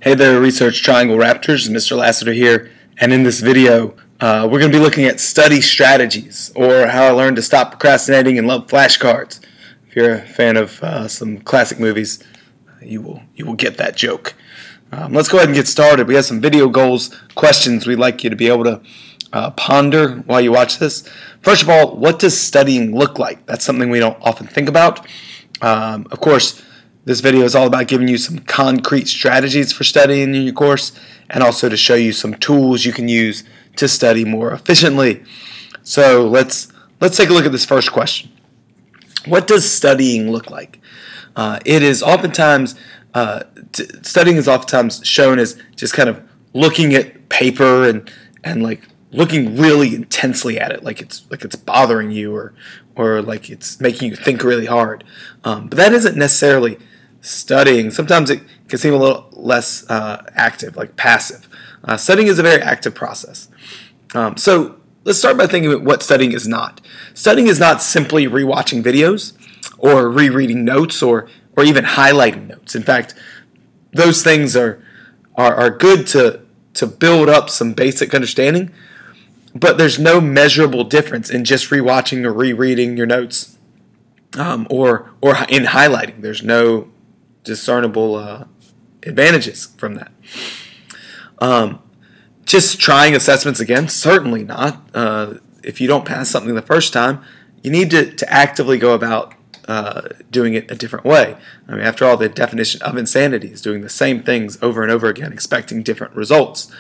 Hey there, Research Triangle Raptors. Mr. Lassiter here, and in this video we're going to be looking at study strategies, or how I learned to stop procrastinating and love flashcards. If you're a fan of some classic movies, you will get that joke. Let's go ahead and get started. We have some video goals, questions we'd like you to be able to ponder while you watch this. First of all, what does studying look like? That's something we don't often think about. Of course, this video is all about giving you some concrete strategies for studying in your course, and also to show you some tools you can use to study more efficiently. So let's take a look at this first question. What does studying look like? Studying is oftentimes shown as just kind of looking at paper and like looking really intensely at it, like it's bothering you or like it's making you think really hard. But that isn't necessarily studying. Sometimes it can seem a little less active, like passive. Studying is a very active process. So let's start by thinking about what studying is not. Studying is not simply rewatching videos or rereading notes or even highlighting notes. In fact, those things are good to build up some basic understanding, but there's no measurable difference in just rewatching or rereading your notes or in highlighting. There's no discernible advantages from that. Just trying assessments again, certainly not. If you don't pass something the first time, you need to actively go about doing it a different way. I mean, after all, the definition of insanity is doing the same things over and over again, expecting different results.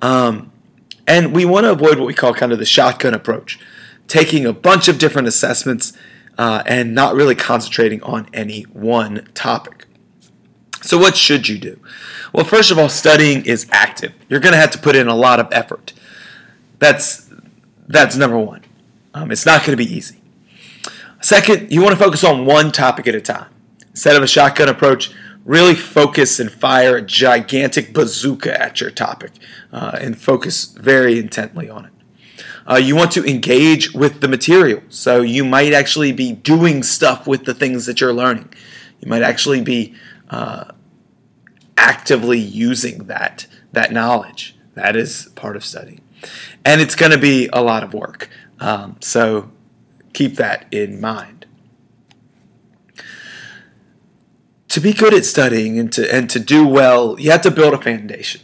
And we want to avoid what we call kind of the shotgun approach, taking a bunch of different assessments and not really concentrating on any one topic. So what should you do? Well, first of all, studying is active. You're going to have to put in a lot of effort. That's number one. It's not going to be easy. Second, you want to focus on one topic at a time. Instead of a shotgun approach, really focus and fire a gigantic bazooka at your topic and focus very intently on it. You want to engage with the material. So you might actually be doing stuff with the things that you're learning. You might actually be actively using that knowledge. That is part of studying. And it's going to be a lot of work. So keep that in mind. To be good at studying and to do well, you have to build a foundation.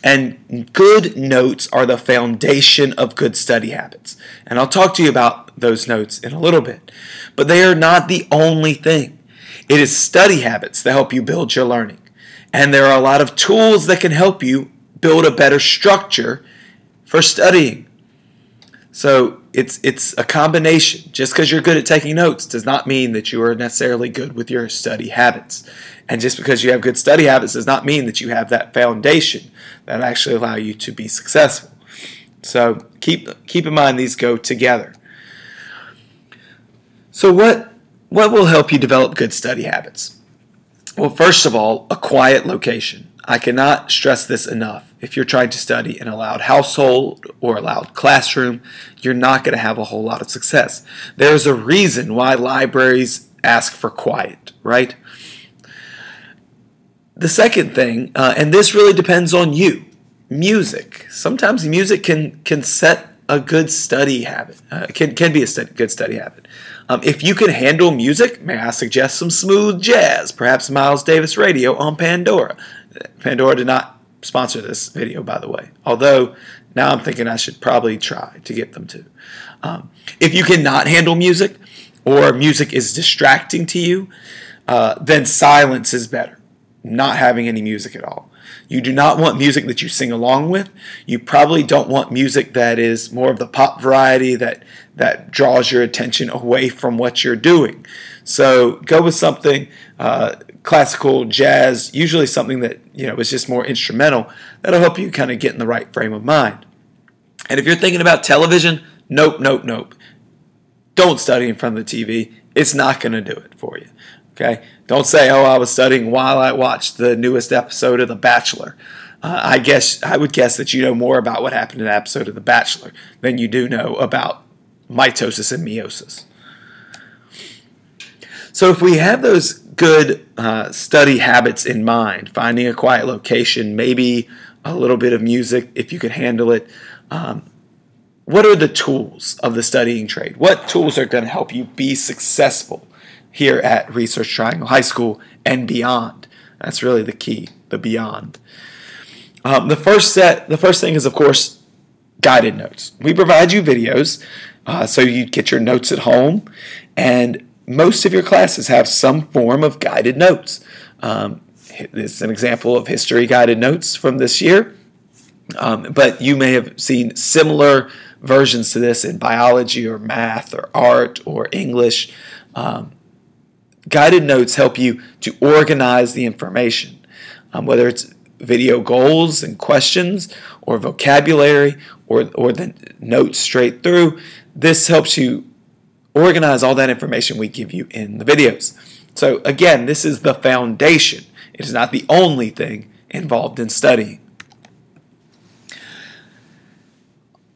And good notes are the foundation of good study habits. And I'll talk to you about those notes in a little bit. But they are not the only thing. It is study habits that help you build your learning. And there are a lot of tools that can help you build a better structure for studying. So it's a combination. Just because you're good at taking notes does not mean that you are necessarily good with your study habits. And just because you have good study habits does not mean that you have that foundation that actually allow you to be successful. So keep in mind these go together. So what will help you develop good study habits? Well, first of all, a quiet location. I cannot stress this enough. If you're trying to study in a loud household or a loud classroom, you're not going to have a whole lot of success. There's a reason why libraries ask for quiet, right? The second thing, and this really depends on you, music. Sometimes music can set a good study habit, can be a good study habit. If you can handle music, may I suggest some smooth jazz, perhaps Miles Davis Radio on Pandora. Pandora did not sponsor this video, by the way, although now I'm thinking I should probably try to get them to. If you cannot handle music, or music is distracting to you, then silence is better. Not having any music at all. You do not want music that you sing along with. You probably don't want music that is more of the pop variety that draws your attention away from what you're doing. So go with something classical, jazz, usually something that is just more instrumental. That'll help you kind of get in the right frame of mind. And if you're thinking about television, nope. Don't study in front of the TV. It's not going to do it for you. Okay? Don't say, oh, I was studying while I watched the newest episode of The Bachelor. I would guess that you know more about what happened in that episode of The Bachelor than you do know about mitosis and meiosis. So if we have those good study habits in mind. Finding a quiet location, maybe a little bit of music if you can handle it. What are the tools of the studying trade? What tools are going to help you be successful here at Research Triangle High School and beyond? That's really the key, the beyond. The first thing is, of course, guided notes. We provide you videos so you get your notes at home, and most of your classes have some form of guided notes. This is an example of history guided notes from this year, but you may have seen similar versions to this in biology or math or art or English. Guided notes help you to organize the information, whether it's video goals and questions or vocabulary or the notes straight through. This helps you organize all that information we give you in the videos. So again, this is the foundation. It is not the only thing involved in studying.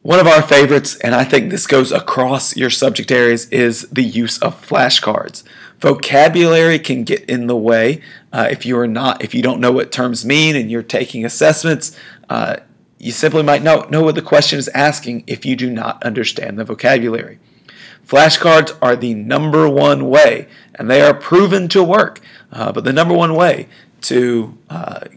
One of our favorites, and I think this goes across your subject areas, is the use of flashcards. Vocabulary can get in the way if you don't know what terms mean and you're taking assessments. You simply might not know what the question is asking if you do not understand the vocabulary. Flashcards are the number one way, and they are proven to work, but the number one way to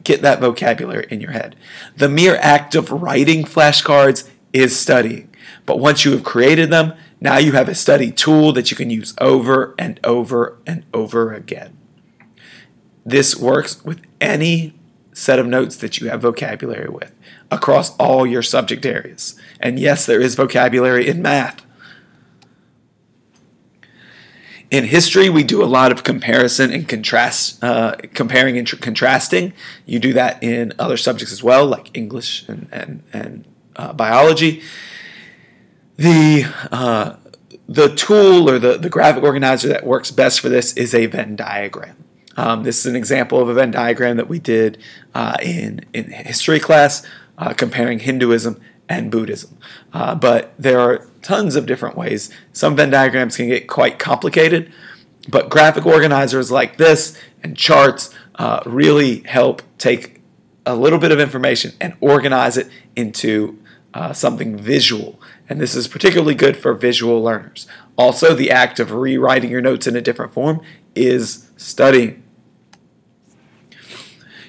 get that vocabulary in your head. The mere act of writing flashcards is studying, but once you have created them, now you have a study tool that you can use over and over and over again. This works with any set of notes that you have vocabulary with across all your subject areas. And yes, there is vocabulary in math. In history, we do a lot of comparison and comparing and contrasting. You do that in other subjects as well, like English and biology. The tool or the graphic organizer that works best for this is a Venn diagram. This is an example of a Venn diagram that we did in history class comparing Hinduism and Buddhism. But there are tons of different ways. Some Venn diagrams can get quite complicated, but graphic organizers like this and charts really help take a little bit of information and organize it into something visual. And this is particularly good for visual learners. Also, the act of rewriting your notes in a different form is studying.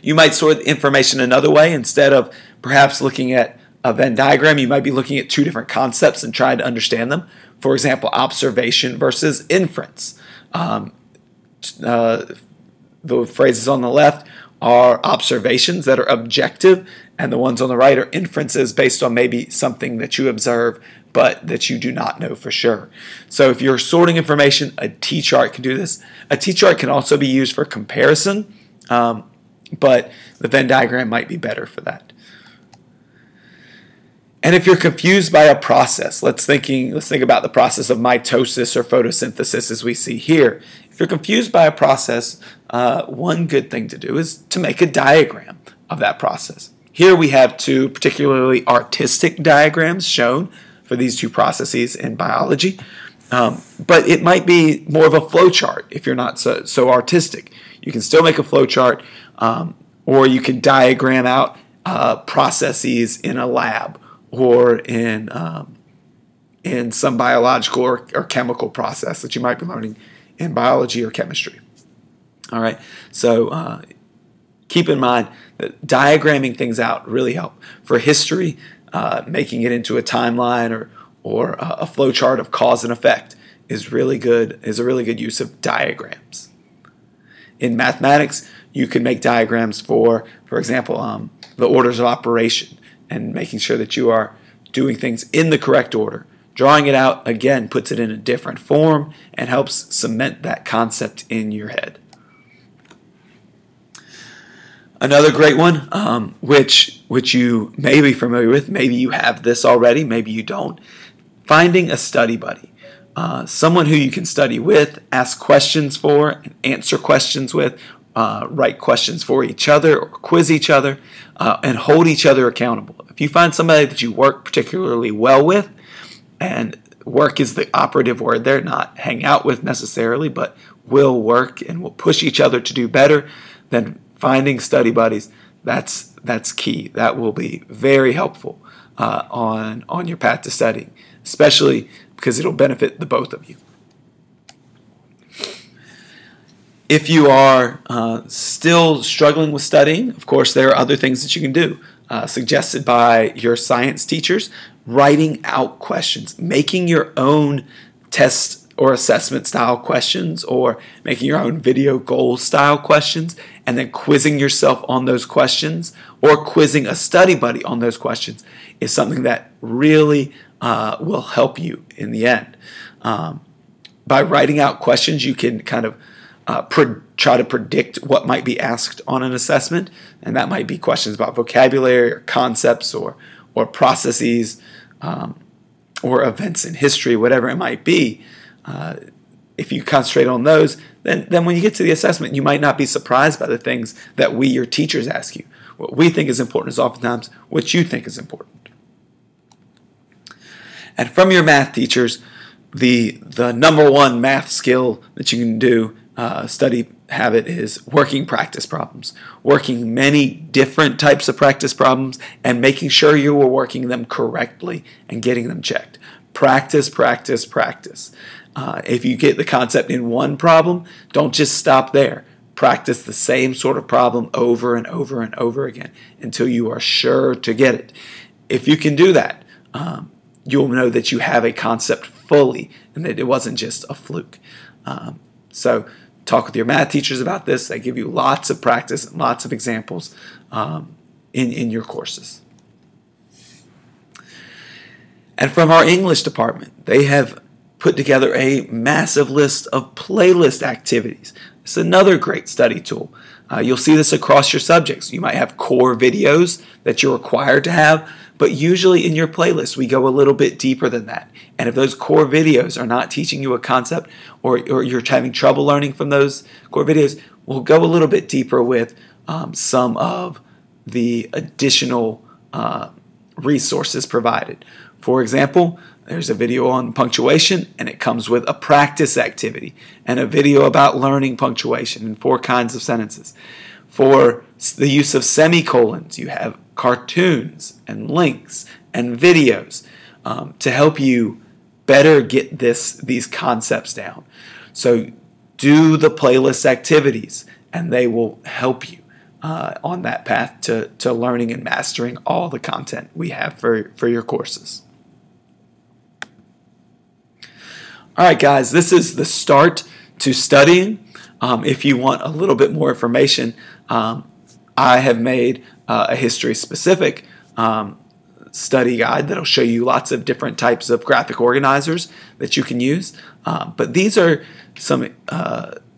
You might sort information another way. Instead of perhaps looking at a Venn diagram, you might be looking at two different concepts and trying to understand them. For example, observation versus inference. The phrases on the left are observations that are objective, and the ones on the right are inferences based on maybe something that you observe but that you do not know for sure. So if you're sorting information, a T-chart can do this. A T-chart can also be used for comparison, but the Venn diagram might be better for that. And if you're confused by a process, let's think about the process of mitosis or photosynthesis as we see here. If you're confused by a process, one good thing to do is to make a diagram of that process. Here we have two particularly artistic diagrams shown for these two processes in biology, but it might be more of a flow chart if you're not so artistic. You can still make a flow chart, or you can diagram out processes in a lab or in some biological or chemical process that you might be learning in biology or chemistry. All right, so keep in mind that diagramming things out really help. For history, making it into a timeline or a flow chart of cause and effect is a really good use of diagrams. In mathematics, you can make diagrams for example, the orders of operation and making sure that you are doing things in the correct order. Drawing it out, again, puts it in a different form and helps cement that concept in your head. Another great one, which you may be familiar with, maybe you have this already, maybe you don't, finding a study buddy. Someone who you can study with, ask questions for, and answer questions with, write questions for each other or quiz each other, and hold each other accountable. If you find somebody that you work particularly well with, and work is the operative word there, not hang out with necessarily, but will work and will push each other to do better, then finding study buddies, that's key. That will be very helpful on your path to studying, especially because it'll benefit the both of you. If you are still struggling with studying, of course, there are other things that you can do. Suggested by your science teachers, writing out questions, making your own test or assessment style questions, or making your own video goal style questions, and then quizzing yourself on those questions, or quizzing a study buddy on those questions, is something that really will help you in the end. By writing out questions, you can kind of try to predict what might be asked on an assessment, and that might be questions about vocabulary or concepts or processes or events in history, whatever it might be. If you concentrate on those, then when you get to the assessment, you might not be surprised by the things that your teachers ask you. What we think is important is oftentimes what you think is important. And from your math teachers, the number one math skill that you can do, study habit, is working practice problems. Working many different types of practice problems and making sure you are working them correctly and getting them checked. Practice, practice, practice. If you get the concept in one problem, don't just stop there. Practice the same sort of problem over and over and over again until you are sure to get it. If you can do that, you'll know that you have a concept fully and that it wasn't just a fluke. So talk with your math teachers about this. They give you lots of practice and lots of examples in your courses. And from our English department, they have put together a massive list of playlist activities. It's another great study tool. You'll see this across your subjects. You might have core videos that you're required to have, but usually in your playlist we go a little bit deeper than that. And if those core videos are not teaching you a concept, or you're having trouble learning from those core videos, we'll go a little bit deeper with some of the additional resources provided. For example, there's a video on punctuation, and it comes with a practice activity and a video about learning punctuation in 4 kinds of sentences. For the use of semicolons, you have cartoons and links and videos to help you better get these concepts down. So do the playlist activities, and they will help you on that path to learning and mastering all the content we have for your courses. All right, guys, this is the start to studying. If you want a little bit more information, I have made a history-specific study guide that'll show you lots of different types of graphic organizers that you can use. But these are some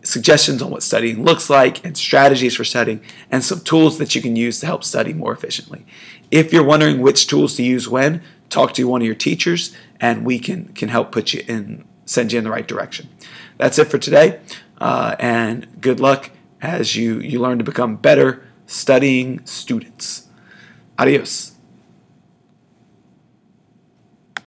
suggestions on what studying looks like and strategies for studying and some tools that you can use to help study more efficiently. If you're wondering which tools to use when, talk to one of your teachers and we can help send you in the right direction. That's it for today, and good luck as you learn to become better studying students. Adios.